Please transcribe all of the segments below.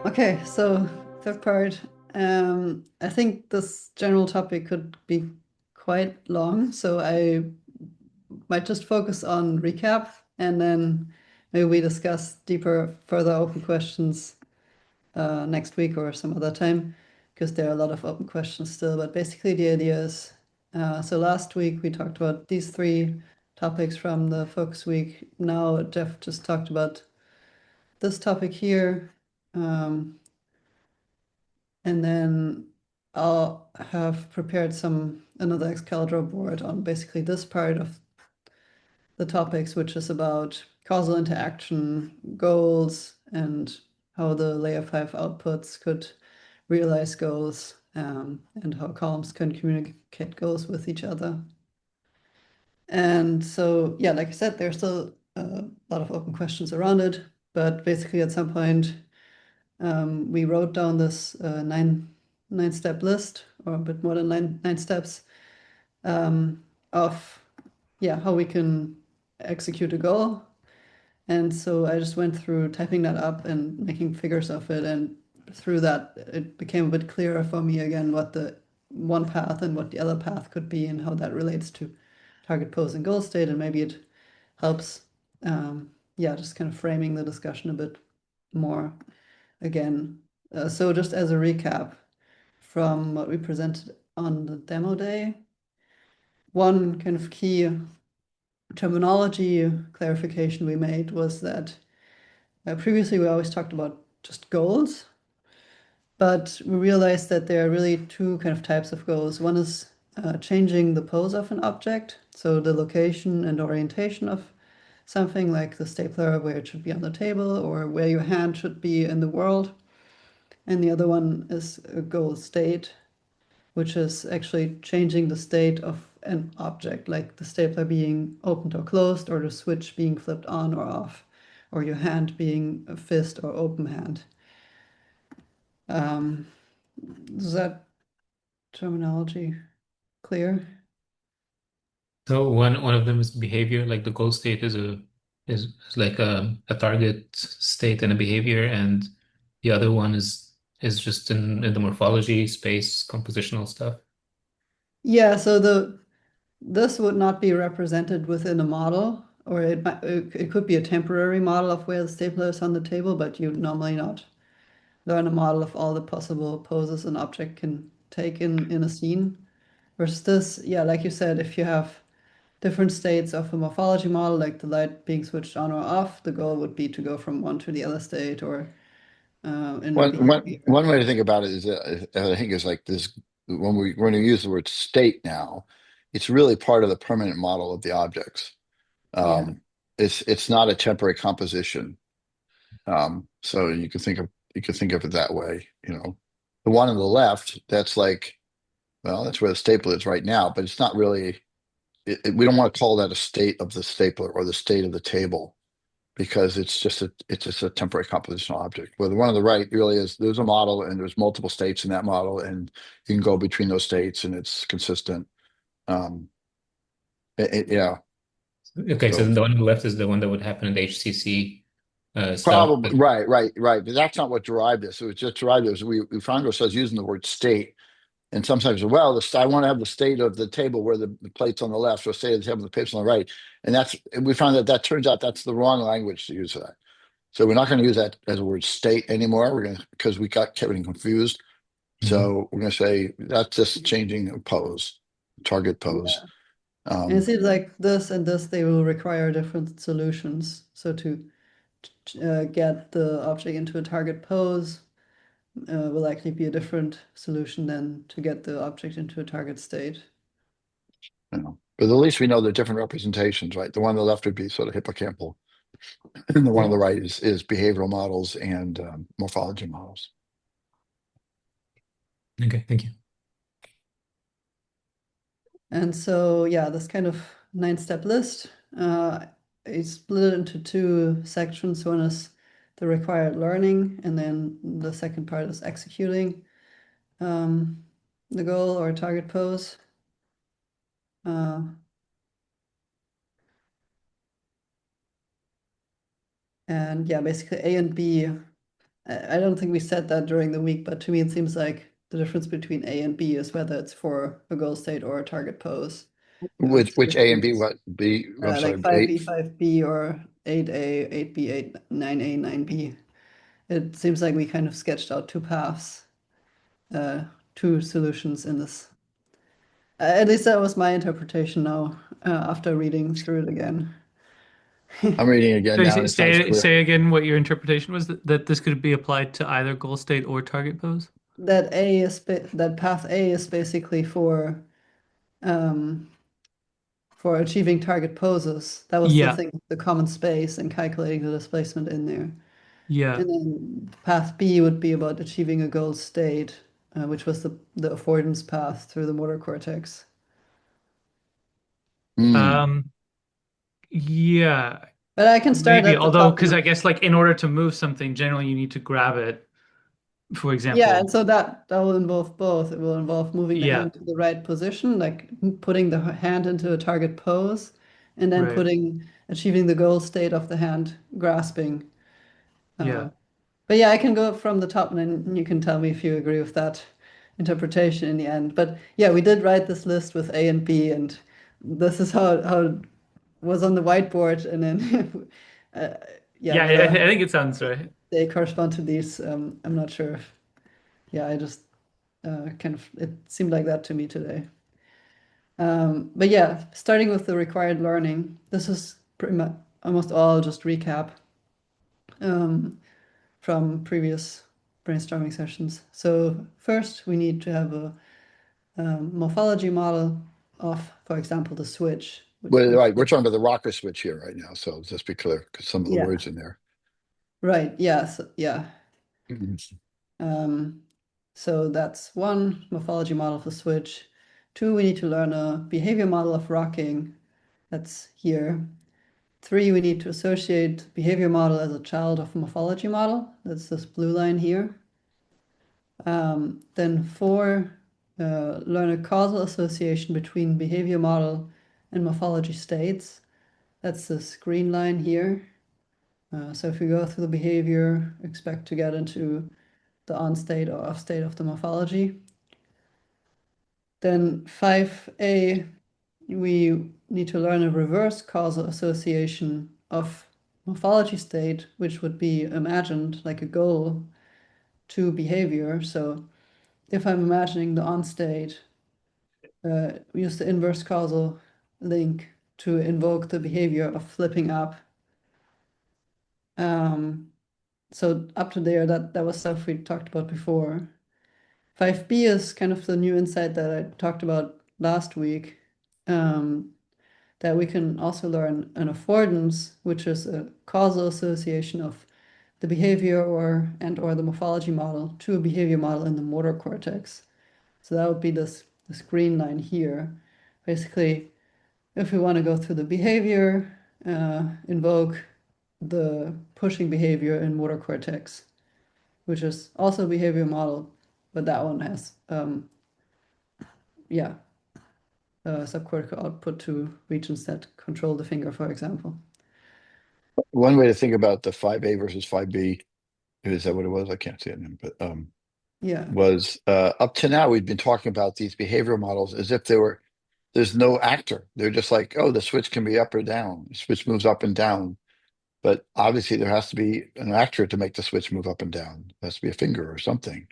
Okay, so third part. I think this general topic could be quite long, so I might just focus on recap and then maybe we discuss deeper, further open questions next week or some other time, because there are a lot of open questions still. But basically, the idea is so last week we talked about these three topics from the focus week. Now, Jeff just talked about this topic here. And then I'll have prepared another Excalibur board on basically this part of the topics, which is about causal interaction, goals, and how the layer 5 outputs could realize goals, and how columns can communicate goals with each other. And so, yeah, like I said, there's still a lot of open questions around it, but basically at some point, we wrote down this nine step list, or a bit more than nine steps, of how we can execute a goal. And so I just went through typing that up and making figures of it, and through that it became a bit clearer for me again what the one path and what the other path could be and how that relates to target pose and goal state, and maybe it helps just kind of framing the discussion a bit more again. So just as a recap from what we presented on the demo day, one kind of key terminology clarification we made was that previously we always talked about just goals, but we realized that there are really two kind of types of goals. One is changing the pose of an object, so the location and orientation of something like the stapler, where it should be on the table or where your hand should be in the world. And the other one is a goal state, which is actually changing the state of an object, like the stapler being opened or closed, or the switch being flipped on or off, or your hand being a fist or open hand. Is that terminology clear? So one of them is behavior, like the goal state is like a target state and a behavior, and the other one is just in the morphology, space, compositional stuff. Yeah, so this would not be represented within a model, or it could be a temporary model of where the stapler is on the table, but you normally not learn a model of all the possible poses an object can take in a scene. Versus this, yeah, like you said, if you have different states of a morphology model, like the light being switched on or off, the goal would be to go from one to the other state, or in a One behavior. way to think about it is that I think is like this when we use the word state now, it's really part of the permanent model of the objects. Yeah. Um, it's not a temporary composition. So you can think of it that way. The one on the left, that's like, well, that's where the stapler is right now, but it's not really. We don't want to call that a state of the stapler or the state of the table because it's just a temporary compositional object. Where the one on the right really is there's a model and there's multiple states in that model, and you can go between those states and it's consistent. Um, yeah, Okay, so so the one on the left is the one that would happen in the HCC stuff. probably right. But that's not what derived this. It was just derived as we found ourselves using the word state. And sometimes, well, I want to have the state of the table where the plate's on the left, or state of the table, the plate's on the right. And we found that turns out that's the wrong language to use for that. So we're not going to use that as a word state anymore. We're going to, because we got getting confused. Mhm. So we're going to say that's just changing a pose, target pose. Yeah. And it Um, seems like this and this, they will require different solutions. So to get the object into a target pose will likely be a different solution than to get the object into a target state. but at least we know the different representations, right? The one on the left would be sort of hippocampal, and the one on Yeah. the right is behavioral models and morphology models. Okay, thank you. And so, yeah, this kind of nine-step list, I split it into two sections. One is the required learning, and then the second part is executing um, the goal or target pose. Uh, and yeah, basically A and B I don't think we said that during the week, but to me it seems like the difference between A and B is whether it's for a goal state or a target pose. So Which A and B? it's, What B? I'm like sorry, 5B, eight. 5B, or 8A, 8B, 9A, 9B. It seems like we kind of sketched out two paths, two solutions in this. At least that was my interpretation now, after reading through it again. I'm reading again Sorry, now, and it's not as clear. say again what your interpretation was that this could be applied to either goal state or target pose? That path A is basically um, for achieving target poses. That was the Yeah, thing, the common space and calculating the displacement in there. yeah. And then path B would be about achieving a goal state, which was the avoidance path through the motor cortex. Hmm. Um, yeah, But I can start maybe. at the Although, top because I now. guess like in order to move something, generally you need to grab it. For Yeah, and example, so that will involve both. It will involve moving the yeah, hand to the right position, like putting the hand into a target pose, and then right, achieving the goal state of the hand grasping. yeah. Uh, but yeah, I can go from the top, and then you can tell me if you agree with that interpretation in the end. But yeah, we did write this list with A and B, and this is how it was on the whiteboard, and then uh, yeah, Yeah, whether I think it sounds right. they correspond to these, I'm not sure. Yeah, I just kind of it seemed like that to me today. But yeah, starting with the required learning, this is pretty much almost all just recap um, from previous brainstorming sessions. So first, we need to have a morphology model of, for example, the switch, Well, which right, we're talking about the rocker switch here right now, so just be clear because some of the yeah, words in there. right, yes, yeah. Mhm. Um, so that's one morphology model of the switch. Two, we need to learn a behavior model of rocking. That's here. Three, we need to associate behavior model as a child of morphology model. That's this blue line here. Then four, learn a causal association between behavior model and morphology states. That's this green line here. So if we go through the behavior, expect to get into the on state or off state of the morphology. Then 5A, we need to learn a reverse causal association of morphology state, which would be imagined like a goal to behavior. So if I'm imagining the on state, we use the inverse causal link to invoke the behavior of flipping up. So up to there, that was stuff we talked about before. 5B is kind of the new insight that I talked about last week, that we can also learn an affordance, which is a causal association of the behavior or the morphology model to a behavior model in the motor cortex. So that would be this green line here. Basically, if we want to go through the behavior, invoke the pushing behavior in motor cortex, which is also a behavior model, but that one has yeah, subcortical output to regions that control the finger, for example. One way to think about the 5A versus 5B, is that what it was? I can't see it now, but Yeah, was up to now we've been talking about these behavioral models as if there's no actor. They're just like, oh, the switch can be up or down. The switch moves up and down. But obviously there has to be an actor to make the switch move up and down. There has to be a finger or something.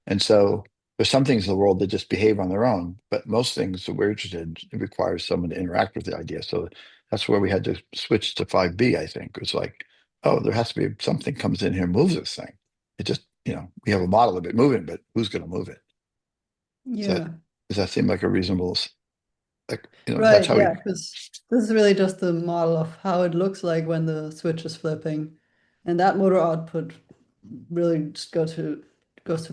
And so there's some things in the world that just behave on their own, but most things that we're interested in, it requires someone to interact with the idea. So that's where we had to switch to 5B, I think. It's like, oh, there has to be something comes in here and moves this thing. It just, we have a model of it moving, but who's going to move it? Does that yeah, does that seem like a reasonable, like, that's right. how we, Yeah, because this is really just the model of how it looks like when the switch is flipping, and that motor output really just goes to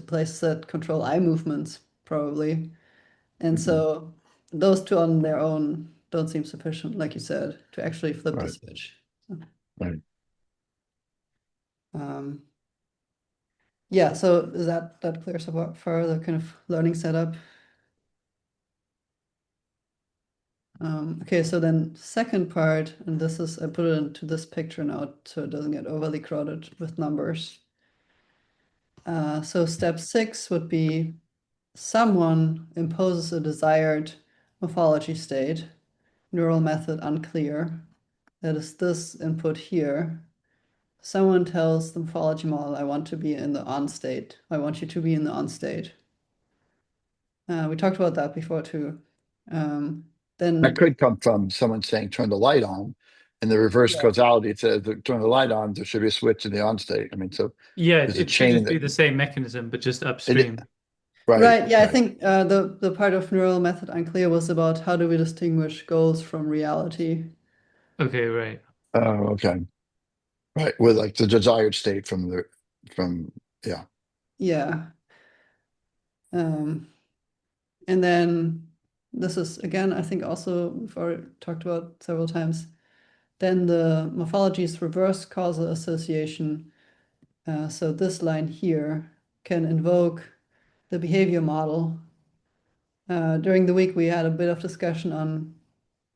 places that control eye movements, probably. And Mhm. so those two on their own don't seem sufficient, like you said, to actually flip the Right, switch. right. Um, yeah, so is that clears up for the kind of learning setup? Okay, so then second part, and this is, I put it into this picture now so it doesn't get overly crowded with numbers. So step 6 would be someone imposes a desired morphology state, neural method unclear. That is this input here. Someone tells the morphology model, I want to be in the on state. I want you to be in the on state. We talked about that before too. That Then could come from someone saying turn the light on, and the reverse yeah, causality it says turn the light on, there should be a switch in the on state. I mean, so Yeah, there's a it should chain just that be the same mechanism, but just it upstream. right, right. Yeah, I right. think the part of neural method unclear was about how do we distinguish goals from reality. Okay, right. Oh, okay. Right. With like the desired state from yeah. Yeah. Um, and then this is again, I think also we've already talked about several times. Then the morphology's reverse causal association. So this line here can invoke the behavior model. During the week, we had a bit of discussion on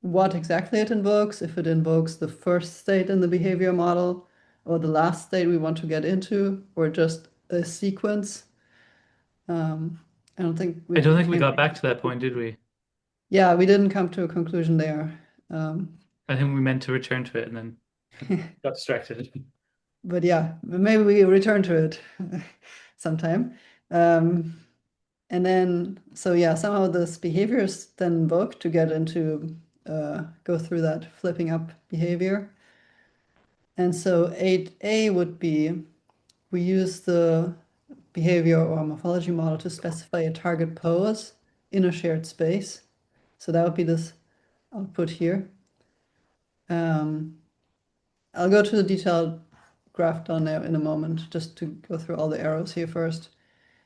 what exactly it invokes, if it invokes the first state in the behavior model or the last state we want to get into, or just a sequence. I don't think I we don't think we came. got back to that point, did we? Yeah, we didn't come to a conclusion there. Um, I think we meant to return to it and then got distracted. but yeah, maybe we return to it sometime. Um, and then, so yeah, somehow this behavior is then invoked to get into, go through that flipping up behavior. And so 8a would be, we use the behavior or morphology model to specify a target pose in a shared space. So that would be this output here. I'll go to the detailed graph down there in a moment, just to go through all the arrows here first.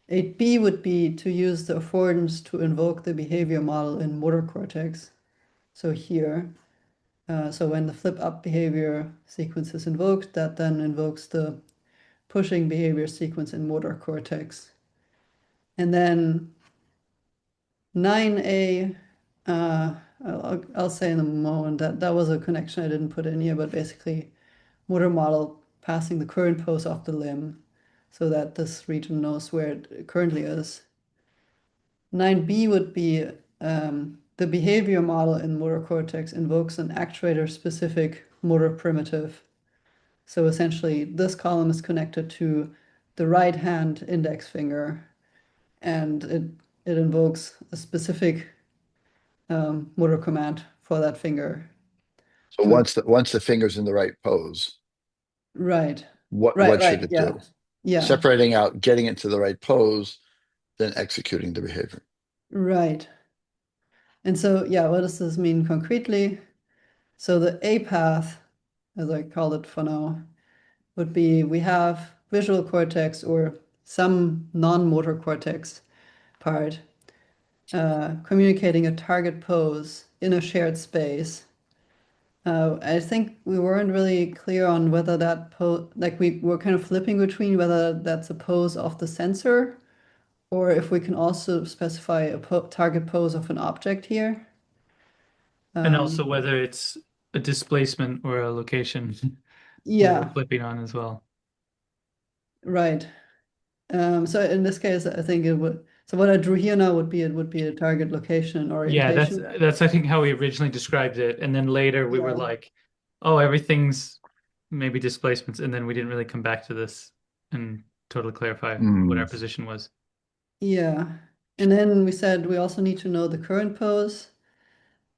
8b would be to use the affordance to invoke the behavior model in motor cortex. So here, so when the flip up behavior sequence is invoked, that then invokes the pushing behavior sequence in motor cortex. And then 9a, I'll say in a moment that that was a connection I didn't put in here, but basically motor model passing the current pose off the limb so that this region knows where it currently is. 9b would be the behavior model in motor cortex invokes an actuator specific motor primitive. So essentially, this column is connected to the right hand index finger, and it invokes a specific motor command for that finger. So So once the finger's in the right pose, right, what should it yeah, do? yeah, Separating out, getting it to the right pose, then executing the behavior. right. And so, yeah, what does this mean concretely? So the A path, as I call it for now, would be we have visual cortex or some non-motor cortex part communicating a target pose in a shared space. I think we weren't really clear on whether that pose, like we were kind of flipping between whether that's a pose of the sensor or if we can also specify a target pose of an object here. And also whether it's a displacement or a location we were Yeah, flipping on as well. right. So in this case, I think it would. So what I drew here now would be it would be a target location and Yeah, orientation. that's I think how we originally described it. And then later we were Yeah. like, oh, everything's maybe displacements, and then we didn't really come back to this and totally clarify what Hmm. our position was. Yeah. And then we said we also need to know the current pose.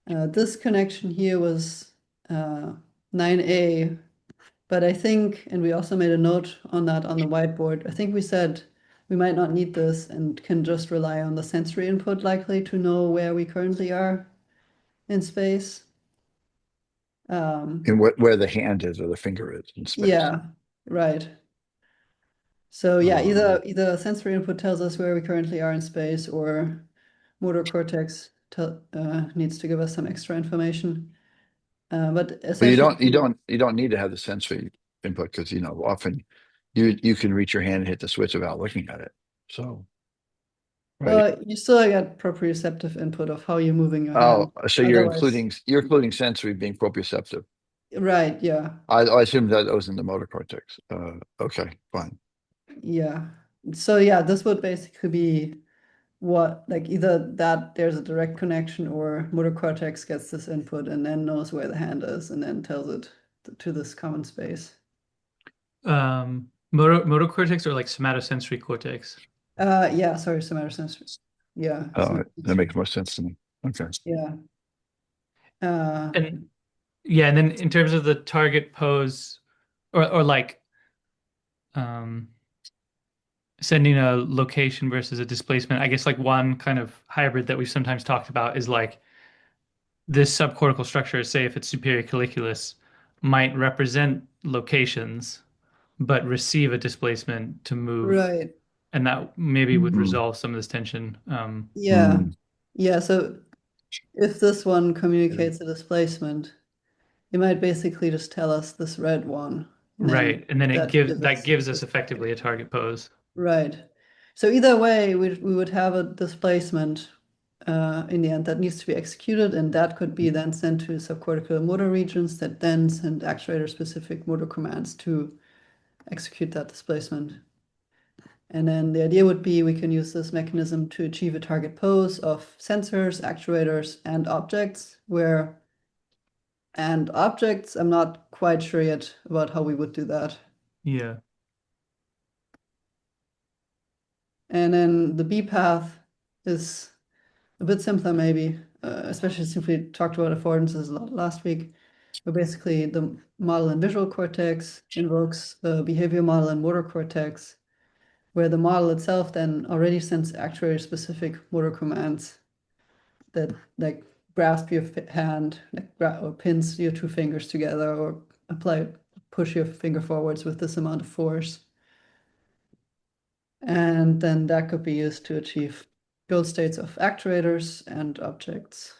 This connection here was 9A, but I think, and we also made a note on that on the whiteboard, I think we said we might not need this and can just rely on the sensory input likely to know where we currently are in space. And where the hand is or the finger is in space. Yeah, right. So yeah, Um, either sensory input tells us where we currently are in space, or motor cortex needs to give us some extra information. But but essentially, you don't need to have the sensory input because often you can reach your hand and hit the switch without looking at it. So right. well, you still get proprioceptive input of how you're moving your Oh, hand. so Otherwise, you're including sensory being proprioceptive. right? Yeah, I assume that was in the motor cortex. Okay, fine. yeah. So yeah, this would basically be what, like either that there's a direct connection or motor cortex gets this input and then knows where the hand is and then tells it to this common space. Motor cortex or like somatosensory cortex? Yeah, sorry, somatosensory. Yeah, That somatosensory. makes more sense to me. Okay. Yeah. Uh, And yeah, and then in terms of the target pose or like um sending a location versus a displacement, I guess like one kind of hybrid that we've sometimes talked about is like this subcortical structure, say if it's superior colliculus, might represent locations, but receive a displacement to move, right. and that maybe would Mm, resolve some of this tension. Yeah. mm, Yeah, so if this one communicates a displacement, it might basically just tell us this red one, and then Right, and then that gives that us gives us effectively a target pose. right. So either way, we would have a displacement in the end that needs to be executed, and that could be then sent to subcortical motor regions that then send actuator-specific motor commands to execute that displacement. And then the idea would be we can use this mechanism to achieve a target pose of sensors, actuators, and objects, I'm not quite sure yet about how we would do that. Yeah. And then the B path is a bit simpler, maybe, especially since we talked about affordances a lot last week. But basically, the model in visual cortex invokes the behavior model in motor cortex, where the model itself then already sends actuary-specific motor commands that like grasp your hand, like or pins your two fingers together, or push your finger forwards with this amount of force. And then that could be used to achieve goal states of actuators and objects.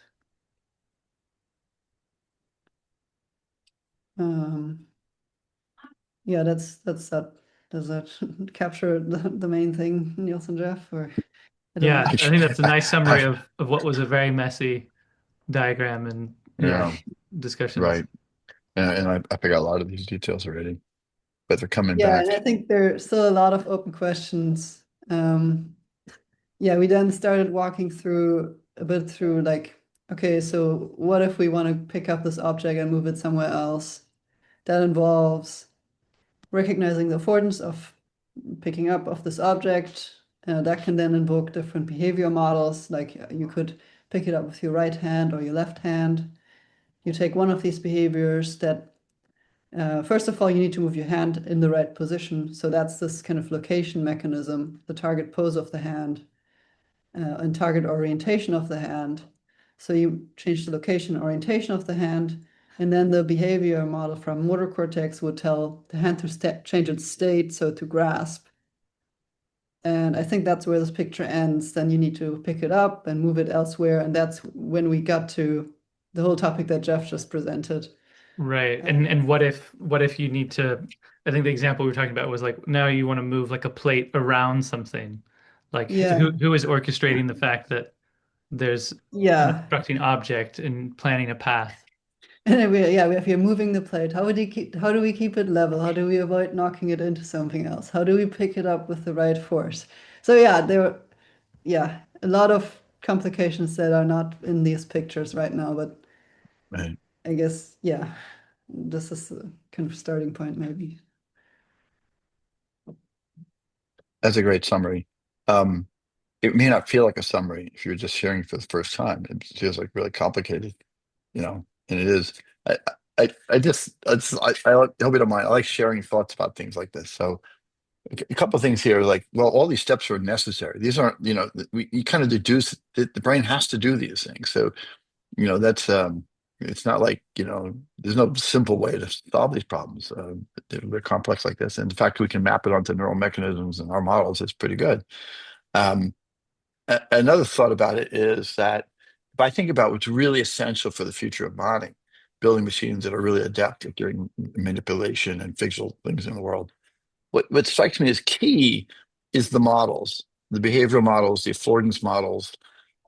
Um, yeah, that's that. Does that capture the main thing, Niels and Jeff? Or I don't Yeah, know. I think that's a nice summary I- of what was a very messy diagram and yeah, discussions. right. And I pick out a lot of these details already, but they're coming Yeah, and I back. think there's still a lot of open questions. Yeah, we then started walking through a bit through like, okay, so what if we want to pick up this object and move it somewhere else? That involves recognizing the affordance of picking up of this object. That can then invoke different behavior models, like you could pick it up with your right hand or your left hand. You take one of these behaviors that, first of all, you need to move your hand in the right position. So that's this kind of location mechanism, the target pose of the hand, and target orientation of the hand. So you change the location orientation of the hand, and then the behavior model from motor cortex would tell the hand to change its state, so to grasp. And I think that's where this picture ends. Then you need to pick it up and move it elsewhere. And that's when we got to the whole topic that Jeff just presented. Right. And what if you need to, I think the example we were talking about was like now you want to move like a plate around something. Like Yeah, who is orchestrating the fact that there's an yeah. obstructing object and planning a path? And then if you're moving the plate, how do we keep it level? How do we avoid knocking it into something else? How do we pick it up with the right force? So yeah, a lot of complications that are not in these pictures right now, but Right. I guess, yeah, this is the kind of starting point maybe. That's a great summary. Um, it may not feel like a summary if you're just sharing for the first time. It feels like really complicated, and it is. I hope you don't mind. I like sharing thoughts about things like this. So a couple of things here, like, well, all these steps are necessary. These aren't, you kind of deduce that the brain has to do these things. So, that's, it's not like, there's no simple way to solve these problems. They're complex like this. And the fact we can map it onto neural mechanisms and our models is pretty good. Um, Another thought about it is that if I think about what's really essential for the future of mining, building machines that are really adept at doing manipulation and visual things in the world, what strikes me as key is the models, the behavioral models, the affordance models,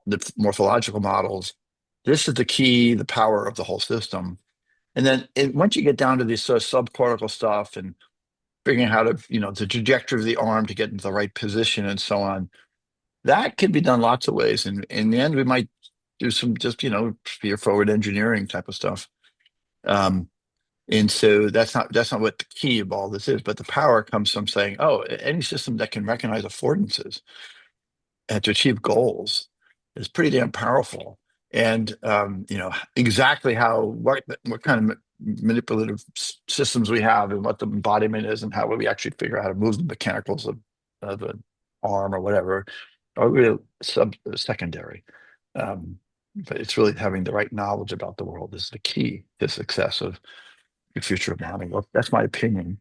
the morphological models. This is the key, the power of the whole system. And then once you get down to this sort of subcortical stuff and figuring how to, the trajectory of the arm to get into the right position and so on. That can be done lots of ways. And in the end, we might do some just, fear forward engineering type of stuff. And so that's not what the key of all this is, but the power comes from saying, oh, any system that can recognize affordances and to achieve goals is pretty damn powerful. And exactly what kind of manipulative systems we have and what the embodiment is and how we actually figure out how to move the mechanicals of an arm or whatever are really secondary. But it's really having the right knowledge about the world is the key to success of the future of modeling. Well, that's my opinion.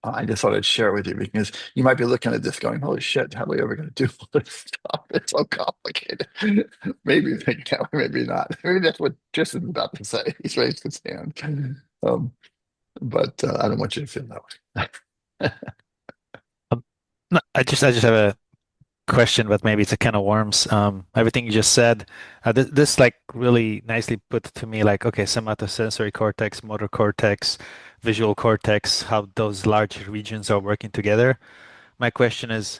I just thought I'd share it with you because you might be looking at this going, holy shit, how are we ever going to do all this stuff? It's so complicated. Maybe you think that, maybe not. Maybe that's what Tristan's about to say. He's raised his hand. But I don't want you to feel that way. No, I just have a question, but maybe it's a can of worms. Everything you just said, this like really nicely put to me like, okay, somatosensory cortex, motor cortex, visual cortex, how those large regions are working together. My question is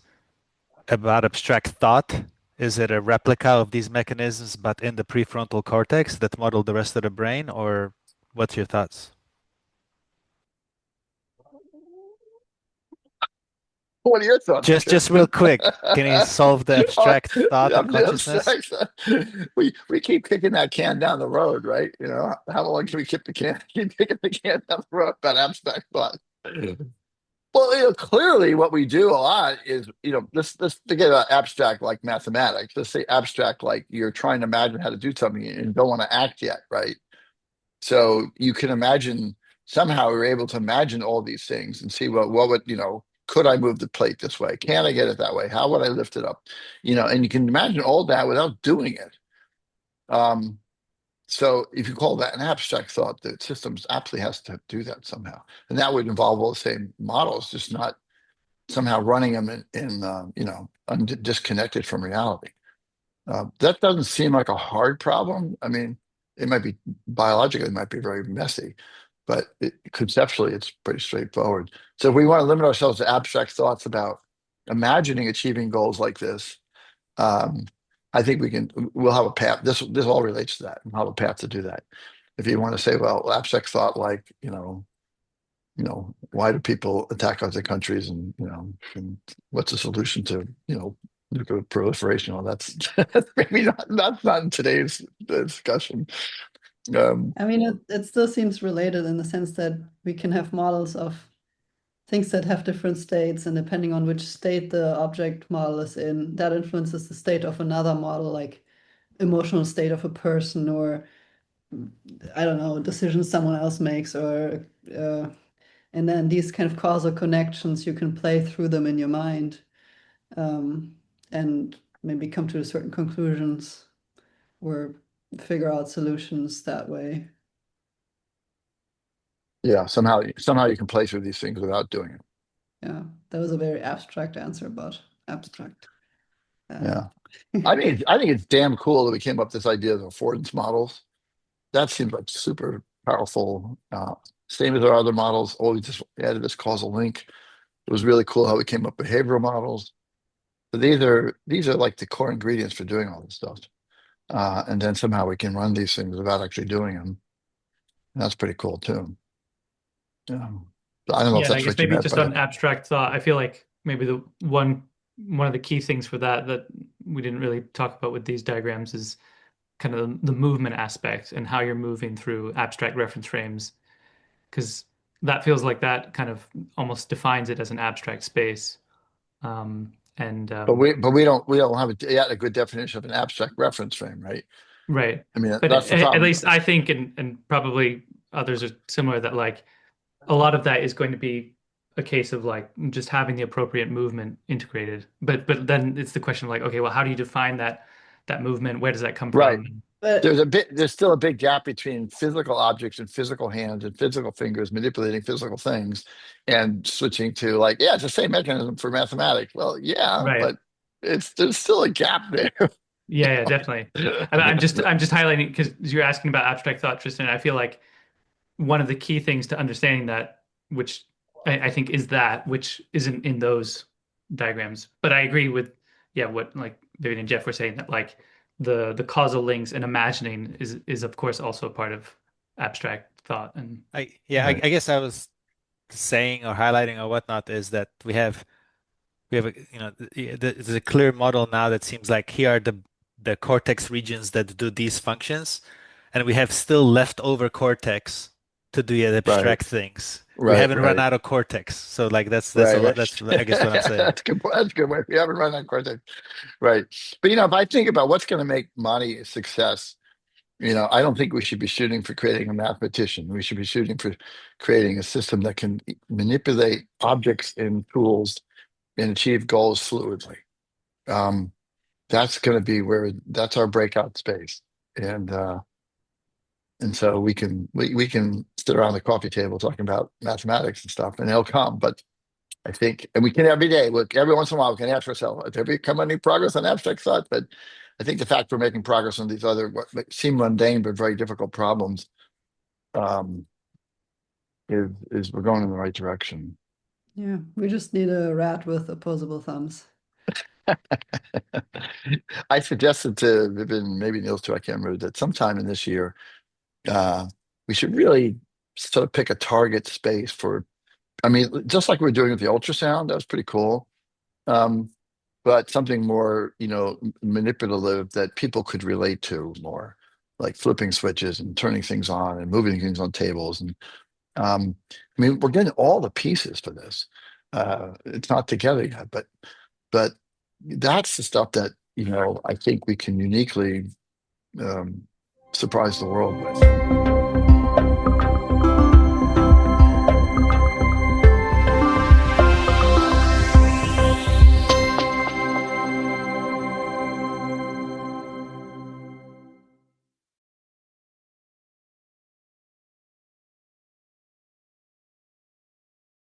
about abstract thought. Is it a replica of these mechanisms, but in the prefrontal cortex that model the rest of the brain, or what's your thoughts? What are your thoughts, Just real Tristan? quick, can you solve the abstract thought and I'm the consciousness? abstract. We keep kicking that can down the road, right? How long can we kick the can? Keep kicking the can down the road about abstract thought. Well, clearly what we do a lot is, let's forget about abstract like mathematics. Let's say abstract like you're trying to imagine how to do something and don't want to act yet, right? So you can imagine somehow we're able to imagine all these things and see what would, could I move the plate this way? Can I get it that way? How would I lift it up? And you can imagine all that without doing it. So if you call that an abstract thought, the systems absolutely has to do that somehow. And that would involve all the same models, just not somehow running them disconnected from reality. That doesn't seem like a hard problem. I mean, it might be biologically, it might be very messy, but conceptually, it's pretty straightforward. So if we want to limit ourselves to abstract thoughts about imagining achieving goals like this, I think we'll have a path. This all relates to that. We'll have a path to do that. If you want to say, well, abstract thought, like, why do people attack other countries and what's the solution to, nuclear proliferation? Well, that's maybe not in today's discussion. I mean, it still seems related in the sense that we can have models of things that have different states, and depending on which state the object model is in, that influences the state of another model, like emotional state of a person, or I don't know, decisions someone else makes, or and then these kind of causal connections, you can play through them in your mind, and maybe come to certain conclusions or figure out solutions that way. Yeah, somehow you can play through these things without doing it. Yeah, that was a very abstract answer, but abstract. Yeah. I think it's damn cool that we came up with this idea of affordance models. That seems like super powerful. Same as our other models. Oh, we just added this causal link. It was really cool how we came up with behavioral models. So these are like the core ingredients for doing all this stuff. And then somehow we can run these things without actually doing them. And that's pretty cool too. Yeah. I don't know if Yeah, and I that's guess what you maybe meant just by on abstract thought, I feel like maybe the one of the key things for that we didn't really talk about with these diagrams is kind of the movement aspect and how you're moving through abstract reference frames, because that feels like that kind of almost defines it as an abstract space. But we don't have yet a good definition of an abstract reference frame, right? Right. I mean, But that's the at problem. least I think, and probably others are similar, that like a lot of that is going to be a case of like just having the appropriate movement integrated. But then it's the question of like, okay, well, how do you define that movement? Where does that come Right. from? But There's still a big gap between physical objects and physical hands and physical fingers manipulating physical things and switching to like, yeah, it's the same mechanism for mathematics. Well, yeah, Right. but there's still a gap there. Yeah, definitely. I'm just highlighting because you're asking about abstract thought, Tristan. I feel like one of the key things to understanding that, which I think is that, which isn't in those diagrams. But I agree with, yeah, what like Vivian and Jeff were saying, that like the causal links and imagining is of course also a part of abstract thought. And I guess I was saying or highlighting or whatnot is that we have a, there's a clear model now that seems like here are the cortex regions that do these functions, and we have still leftover cortex to do the Right, abstract things. We right, haven't run right, out of cortex, so like that's a right, lot. right. That's I guess what I'm saying. That's a good point. That's a good way. We haven't run on cortex. Right. But if I think about what's going to make money a success, I don't think we should be shooting for creating a mathematician. We should be shooting for creating a system that can manipulate objects and tools and achieve goals fluidly. Um, that's going to be that's our breakout space. And so we can sit around the coffee table talking about mathematics and stuff, and it'll come. But I think, and we can every day look, every once in a while, we can ask ourselves, have we come any progress on abstract thought? But I think the fact we're making progress on these other what seem mundane but very difficult problems um, is we're going in the right direction. Yeah, we just need a rat with opposable thumbs. I suggested to Vivian, maybe Niels too, I can't remember, that sometime in this year, we should really sort of pick a target space for, I mean, just like we're doing with the ultrasound, that was pretty cool. Um, but something more, manipulative that people could relate to more, like flipping switches and turning things on and moving things on tables. And I mean, we're getting all the pieces for this. It's not together yet, but that's the stuff that, I think we can uniquely surprise the world with.